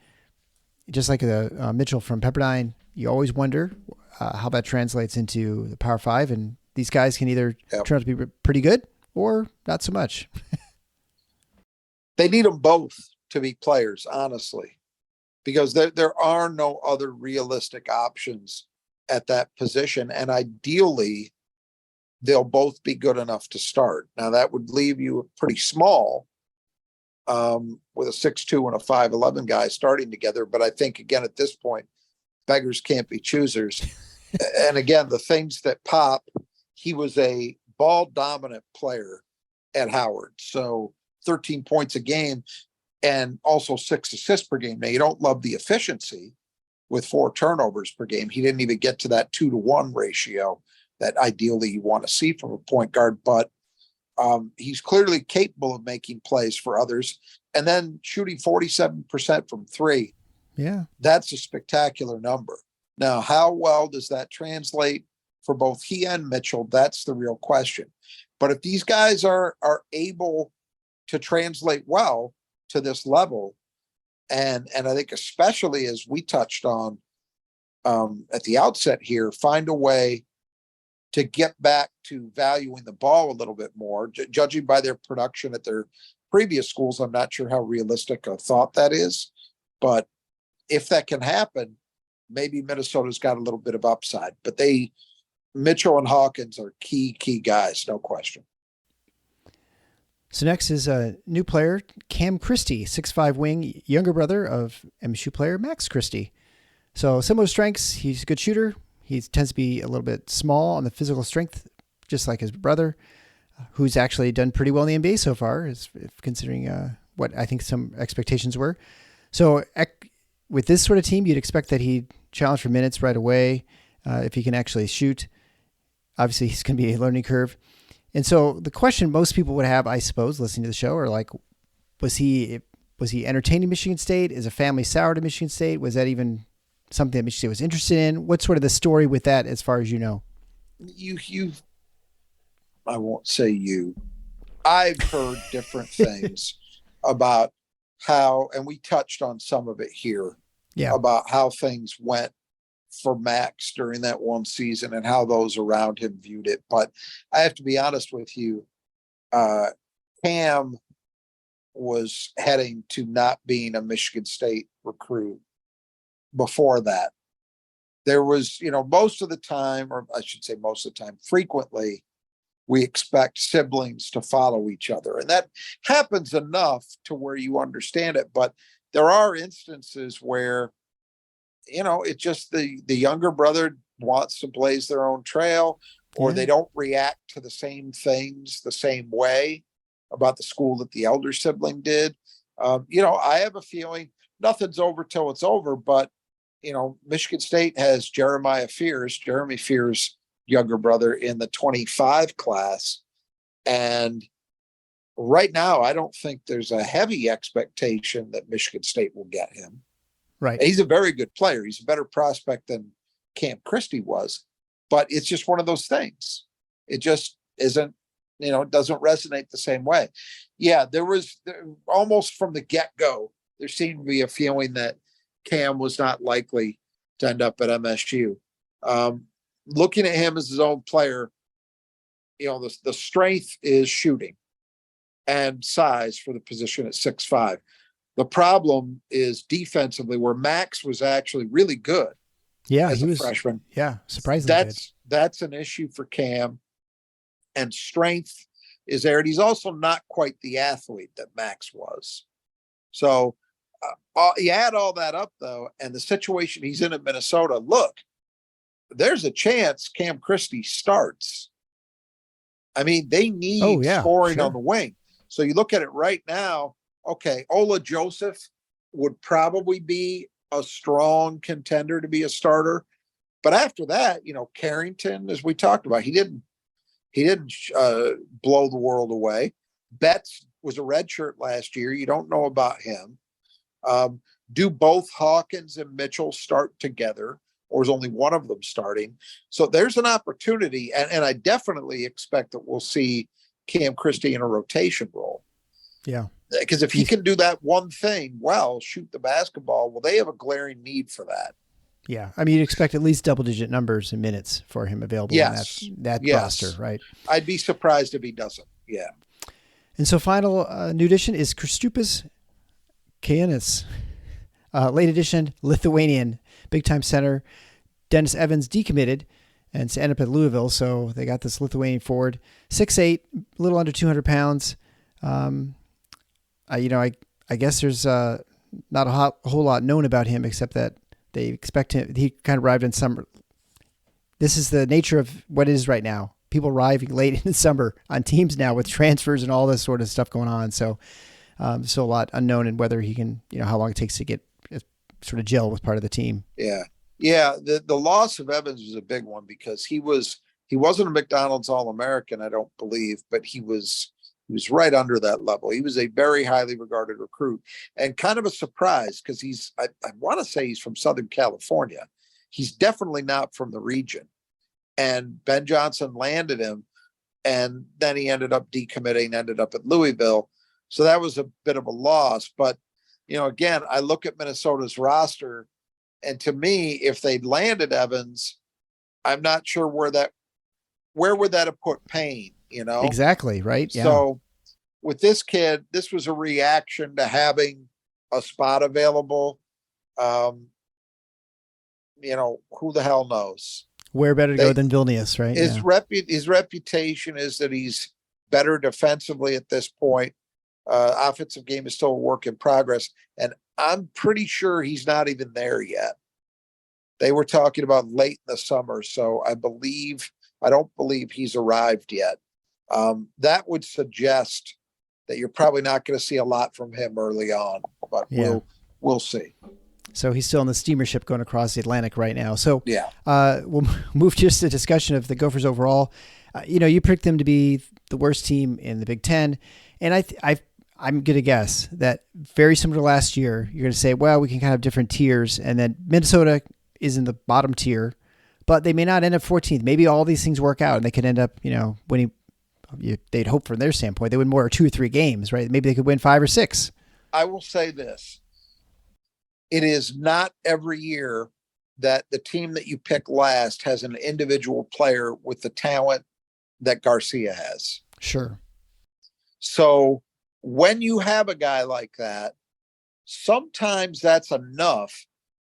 just like Mitchell from Pepperdine, you always wonder how that translates into the Power 5, and these guys can either turn out to be pretty good or not so much. They need them both to be players, honestly, because there are no other realistic options at that position. And ideally, they'll both be good enough to start. Now, that would leave you pretty small with a 6'2" and a 5'11" guy starting together. But I think, again, at this point, beggars can't be choosers. And again, the things that pop, he was a ball-dominant player at Howard. So 13 points a game and also 6 assists per game. Now, you don't love the efficiency with 4 turnovers per game. He didn't even get to that 2-to-1 ratio that ideally you want to see from a point guard, but he's clearly capable of making plays for others. And then shooting 47% from 3. Yeah. That's a spectacular number. Now, how well does that translate for both he and Mitchell? That's the real question. But if these guys are able to translate well to this level, and I think especially as we touched on at the outset here, find a way to get back to valuing the ball a little bit more. Judging by their production at their previous schools, I'm not sure how realistic a thought that is. But if that can happen, maybe Minnesota's got a little bit of upside. But Mitchell and Hawkins are key guys, no question. So next is a new player, Cam Christie, 6'5" wing, younger brother of MSU player Max Christie. So similar strengths. He's a good shooter. He tends to be a little bit small on the physical strength, just like his brother, who's actually done pretty well in the NBA so far, if considering what I think some expectations were. So with this sort of team, you'd expect that he'd challenge for minutes right away if he can actually shoot. Obviously, he's going to be a learning curve. And so the question most people would have, I suppose, listening to the show, are like, was he entertaining Michigan State? Is a family sour to Michigan State? Was that even something that Michigan State was interested in? What's sort of the story with that, as far as you know? I won't say you. I've heard different things about how, and we touched on some of it here, about how things went for Max during that one season and how those around him viewed it. But I have to be honest with you, Cam was heading to not being a Michigan State recruit before that. There was, most of the time, or I should say most of the time, frequently, we expect siblings to follow each other. And that happens enough to where you understand it. But there are instances where, it's just the younger brother wants to blaze their own trail, or they don't react to the same things the same way about the school that the elder sibling did. I have a feeling nothing's over till it's over, but, Michigan State has Jeremy Fears' younger brother in the 25 class. And right now, I don't think there's a heavy expectation that Michigan State will get him. Right. And he's a very good player. He's a better prospect than Cam Christie was, but it's just one of those things. It just isn't, it doesn't resonate the same way. Yeah. There was almost from the get-go, there seemed to be a feeling that Cam was not likely to end up at MSU. Looking at him as his own player, the strength is shooting and size for the position at 6'5". The problem is defensively, where Max was actually really good. Yeah, as a freshman. Yeah, surprisingly good. That's an issue for Cam, and strength is there. And he's also not quite the athlete that Max was. So you add all that up, though, and the situation he's in Minnesota. Look, there's a chance Cam Christie starts. I mean, they need scoring on the wing. So you look at it right now. Okay, Ola Joseph would probably be a strong contender to be a starter. But after that, Carrington, as we talked about, he didn't blow the world away. Betts was a redshirt last year. You don't know about him. Do both Hawkins and Mitchell start together, or is only one of them starting? So there's an opportunity, and I definitely expect that we'll see Cam Christie in a rotation role. Yeah. Because if he can do that one thing, shoot the basketball, they have a glaring need for that. Yeah. I mean, you'd expect at least double-digit numbers in minutes for him available in that roster, right? I'd be surprised if he doesn't. Yeah. And so final new addition is Kristupas Kajunas. Late addition, Lithuanian, big-time center. Dennis Evans decommitted and ended up at Louisville, so they got this Lithuanian forward. 6'8", a little under 200 pounds. I guess there's not a whole lot known about him except that they expect him. He kind of arrived in summer. This is the nature of what it is right now. People arriving late in summer on teams now with transfers and all this sort of stuff going on. So, still a lot unknown in whether he can, how long it takes to get sort of gel with part of the team. Yeah. Yeah. The loss of Evans was a big one because he wasn't a McDonald's All-American, I don't believe, but he was right under that level. He was a very highly regarded recruit and kind of a surprise because I want to say he's from Southern California. He's definitely not from the region. And Ben Johnson landed him, and then he ended up decommitting, ended up at Louisville. So that was a bit of a loss. But, again, I look at Minnesota's roster, and to me, if they'd landed Evans, I'm not sure where would that have put Payne? Exactly. Right. Yeah. So with this kid, this was a reaction to having a spot available. Who the hell knows? Where better to go than Vilnius, right? His reputation is that he's better defensively at this point. Offensive game is still a work in progress. And I'm pretty sure he's not even there yet. They were talking about late in the summer. So I don't believe he's arrived yet. That would suggest that you're probably not going to see a lot from him early on, but we'll see. So he's still on the steamer ship going across the Atlantic right now. So yeah, we'll move to just a discussion of the Gophers overall. You picked them to be the worst team in the Big Ten, and I'm going to guess that very similar to last year, you're going to say, well, we can kind of have different tiers, and then Minnesota is in the bottom tier, but they may not end up 14th. Maybe all these things work out, and they could end up, winning. They'd hope from their standpoint they win more 2 or 3 games, right? Maybe they could win 5 or 6. I will say this. It is not every year that the team that you pick last has an individual player with the talent that Garcia has. Sure. So when you have a guy like that, sometimes that's enough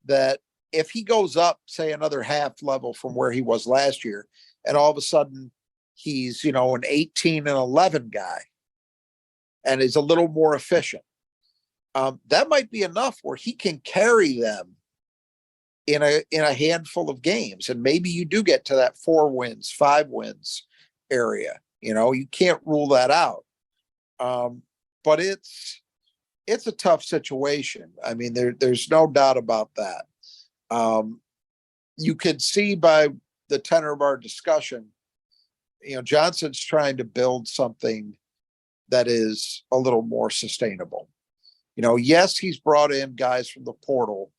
that if he goes up, say, another half level from where he was last year, and all of a sudden he's, an 18 and 11 guy and is a little more efficient, that might be enough where he can carry them in a handful of games. And maybe you do get to that 4 wins, 5 wins area. You can't rule that out. But it's a tough situation. I mean, there's no doubt about that. You could see by the tenor of our discussion, Johnson's trying to build something that is a little more sustainable. Yes, he's brought in guys from the portal,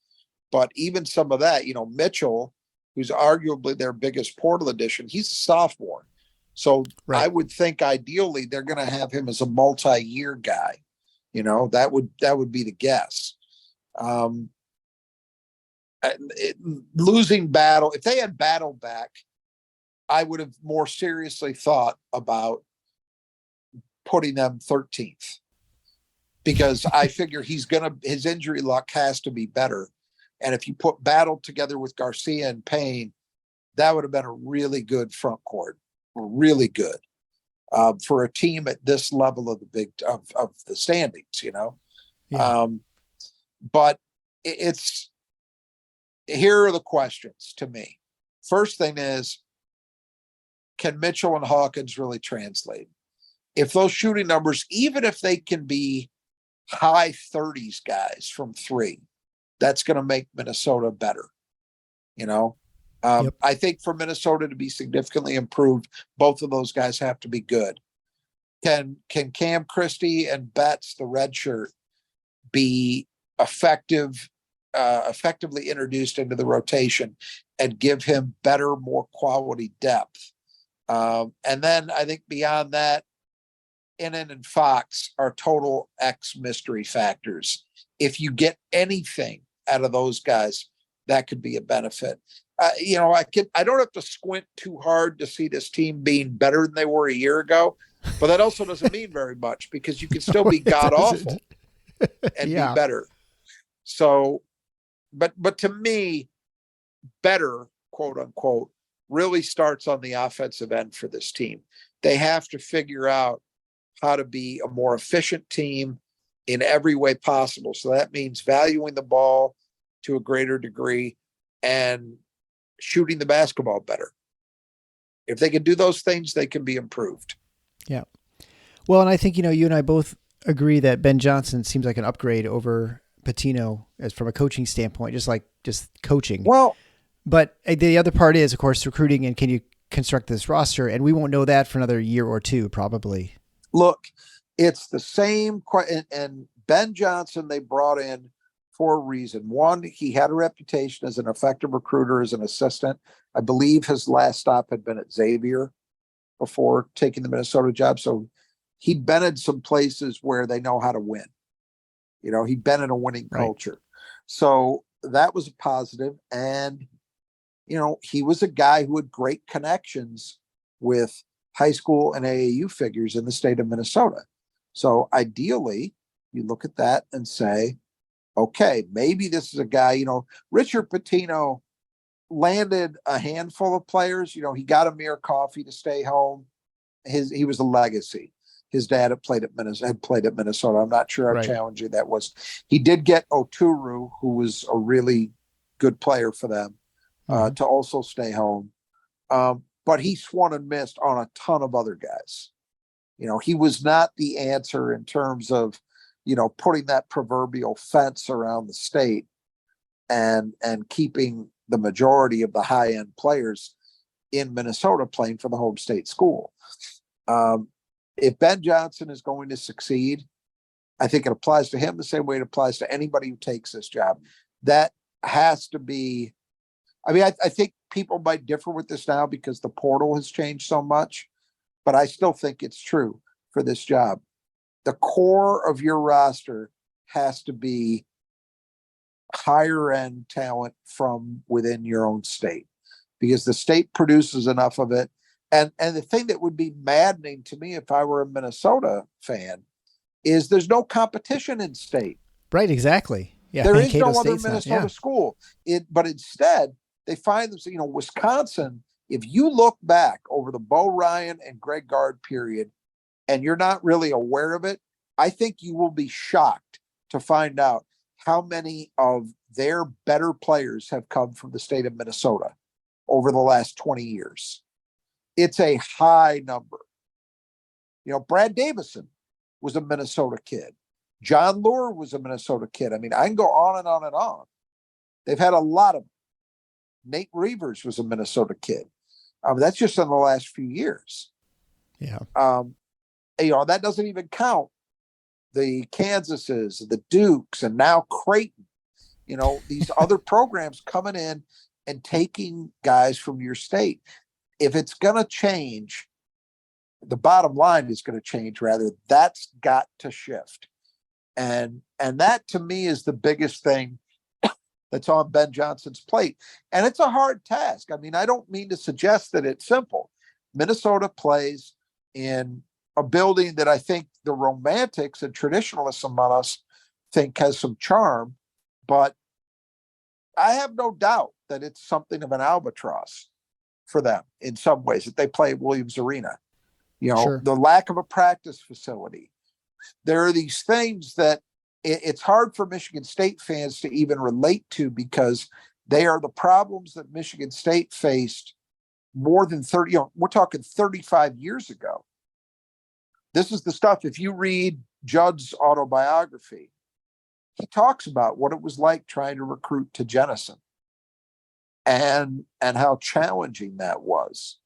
but even some of that, Mitchell, who's arguably their biggest portal addition, he's a sophomore. So right. I would think ideally they're going to have him as a multi-year guy. That would be the guess. Losing Battle, if they had Battle back, I would have more seriously thought about putting them 13th. Because I figure his injury luck has to be better. And if you put Battle together with Garcia and Payne, that would have been a really good front court, really good for a team at this level of of the standings, Yeah. But here are the questions to me. First thing is, can Mitchell and Hawkins really translate? If those shooting numbers, even if they can be high 30s guys from 3, that's going to make Minnesota better. Yep. I think for Minnesota to be significantly improved, both of those guys have to be good. Can Cam Christie and Betts, the red shirt, be effectively introduced into the rotation and give him better, more quality depth? And then I think beyond that, Innan and Fox are total X mystery factors. If you get anything out of those guys, that could be a benefit. I don't have to squint too hard to see this team being better than they were a year ago, but that also doesn't mean very much because you can still be god awful and be better. So, but to me, better, quote unquote, really starts on the offensive end for this team. They have to figure out how to be a more efficient team in every way possible. So that means valuing the ball to a greater degree and shooting the basketball better. If they can do those things, they can be improved. Yeah. Well, and I think, you and I both agree that Ben Johnson seems like an upgrade over Patino as from a coaching standpoint, just coaching. Well, but the other part is, of course, recruiting and can you construct this roster? And we won't know that for another year or 2, probably. Look, it's the same. And Ben Johnson, they brought in for a reason. One, he had a reputation as an effective recruiter, as an assistant. I believe his last stop had been at Xavier before taking the Minnesota job. So he'd been in some places where they know how to win. He'd been in a winning culture. So that was a positive. And, he was a guy who had great connections with high school and AAU figures in the state of Minnesota. So ideally, you look at that and say, okay, maybe this is a guy, Richard Pitino landed a handful of players. He got Amir Coffey to stay home. He was a legacy. His dad had played at Minnesota. I'm not sure how challenging that was. He did get Oturu, who was a really good player for them. to also stay home. But he swung and missed on a ton of other guys. He was not the answer in terms of, putting that proverbial fence around the state and keeping the majority of the high end players in Minnesota playing for the home state school. If Ben Johnson is going to succeed, I think it applies to him the same way it applies to anybody who takes this job. That has to be, I think people might differ with this now because the portal has changed so much, but I still think it's true for this job. The core of your roster has to be higher end talent from within your own state, because the state produces enough of it. And the thing that would be maddening to me if I were a Minnesota fan is there's no competition in state. Right, exactly. Yeah, there is no other Minnesota school. But instead, they find themselves, Wisconsin, if you look back over the Bo Ryan and Greg Gard period, and you're not really aware of it, I think you will be shocked to find out how many of their better players have come from the state of Minnesota over the last 20 years. It's a high number. Brad Davison was a Minnesota kid. John Lure was a Minnesota kid. I can go on and on and on. They've had a lot of them. Nate Reavers was a Minnesota kid. That's just in the last few years. Yeah. That doesn't even count the Kansases, the Dukes, and now Creighton. These other programs coming in and taking guys from your state. If it's going to change, the bottom line is going to change, rather. That's got to shift. And that, to me, is the biggest thing that's on Ben Johnson's plate. And it's a hard task. I don't mean to suggest that it's simple. Minnesota plays in a building that I think the romantics and traditionalists among us think has some charm, but I have no doubt that it's something of an albatross for them in some ways, that they play at Williams Arena. Sure. The lack of a practice facility. There are these things that it's hard for Michigan State fans to even relate to, because they are the problems that Michigan State faced more than 30, we're talking 35 years ago. This is the stuff, if you read Judd's autobiography, he talks about what it was like trying to recruit to Jameson and how challenging that was,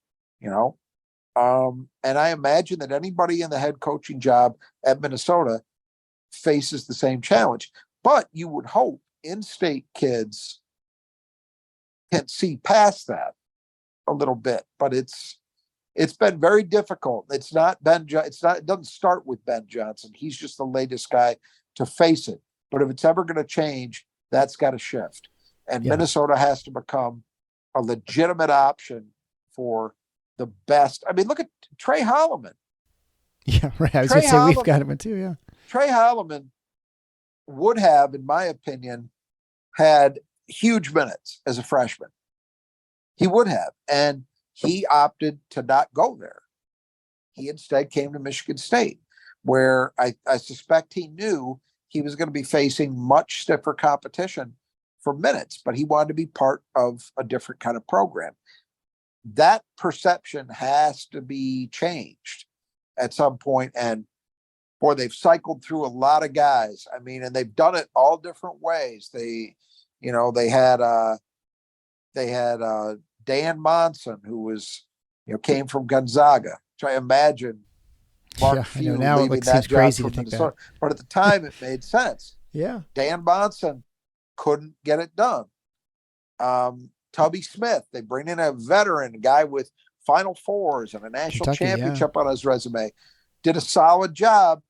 and I imagine that anybody in the head coaching job at Minnesota faces the same challenge. But you would hope in-state kids can see past that a little bit. But it's been very difficult. It doesn't start with Ben Johnson. He's just the latest guy to face it. But if it's ever going to change, that's got to shift. And Minnesota has to become a legitimate option for the best. Look at Tre Holloman. Yeah, right. I was going to say, we've got him too, yeah. Tre Holloman would have, in my opinion, had huge minutes as a freshman. He would have. And he opted to not go there. He instead came to Michigan State, where I suspect he knew he was going to be facing much stiffer competition for minutes, but he wanted to be part of a different kind of program. That perception has to be changed at some point. And boy, they've cycled through a lot of guys. And they've done it all different ways. They had Dan Monson, who was, came from Gonzaga. Try to imagine Mark Few leaving that job from Minnesota. But at the time, it made sense. Yeah. Dan Monson couldn't get it done. Tubby Smith, they bring in a veteran, a guy with Final Fours and a national championship on his resume. Did a solid job,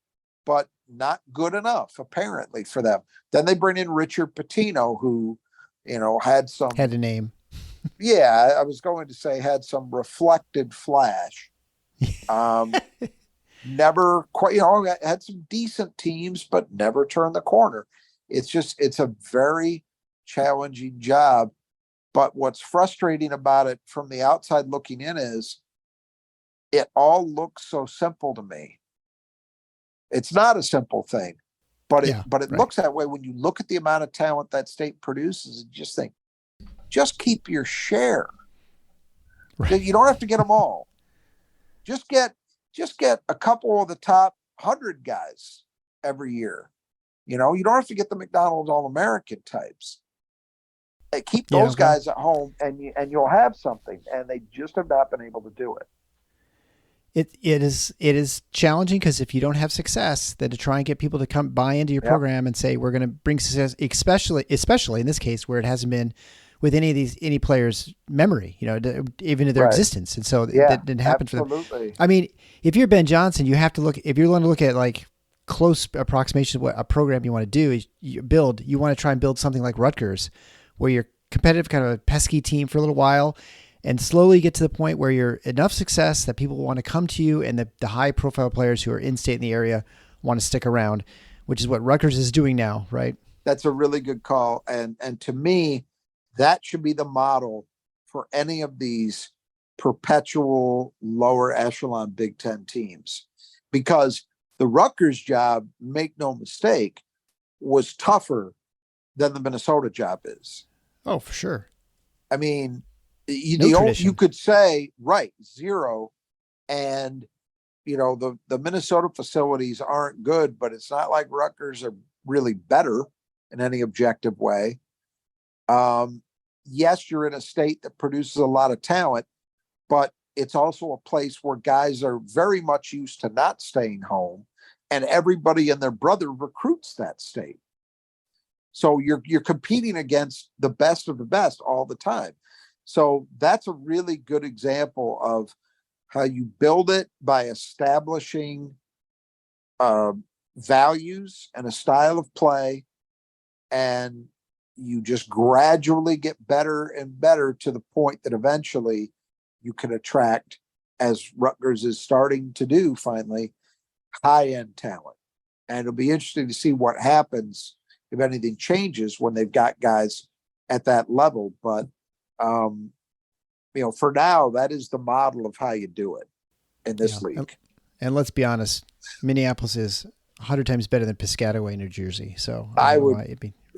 but not good enough, apparently, for them. Then they bring in Richard Pitino, who, had a name. Yeah, I was going to say had some reflected flash. Never quite, had some decent teams, but never turned the corner. It's a very challenging job. But what's frustrating about it from the outside looking in is it all looks so simple to me. It's not a simple thing, but it looks that way when you look at the amount of talent that state produces and just think, just keep your share. Right. You don't have to get them all. Just get a couple of the top 100 guys every year. You don't have to get the McDonald's All-American types. Keep those guys at home, and you'll have something. And they just have not been able to do it. It is challenging, because if you don't have success, then to try and get people to come buy into your program and say, we're going to bring success, especially in this case where it hasn't been with any player's memory, even in their existence. And so that didn't happen for them. I mean, if you're Ben Johnson, you have to look, if you're going to look at like close approximations of what a program you want to do is you want to try and build something like Rutgers, where you're competitive, kind of a pesky team for a little while, and slowly get to the point where you're enough success that people want to come to you, and the high profile players who are in state in the area want to stick around, which is what Rutgers is doing now, right? That's a really good call. And to me, that should be the model for any of these perpetual lower echelon Big Ten teams, because the Rutgers job, make no mistake, was tougher than the Minnesota job is. Oh, for sure. I mean, you could say, right, zero. And, the Minnesota facilities aren't good, but it's not like Rutgers are really better in any objective way. Yes, you're in a state that produces a lot of talent, but it's also a place where guys are very much used to not staying home, and everybody and their brother recruits that state. So you're competing against the best of the best all the time. So that's a really good example of how you build it by establishing values and a style of play, and you just gradually get better and better to the point that eventually you can attract, as Rutgers is starting to do finally, high-end talent. And it'll be interesting to see what happens, if anything changes, when they've got guys at that level. But, for now, that is the model of how you do it in this league. And let's be honest, Minneapolis is 100 times better than Piscataway, New Jersey. So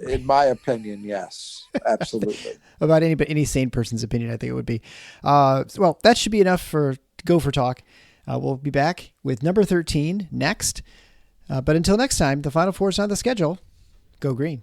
in my opinion, yes, absolutely. About any sane person's opinion, I think it would be. Well, that should be enough for Gopher Talk. We'll be back with number 13 next. But until next time, the Final Four is on the schedule. Go Green.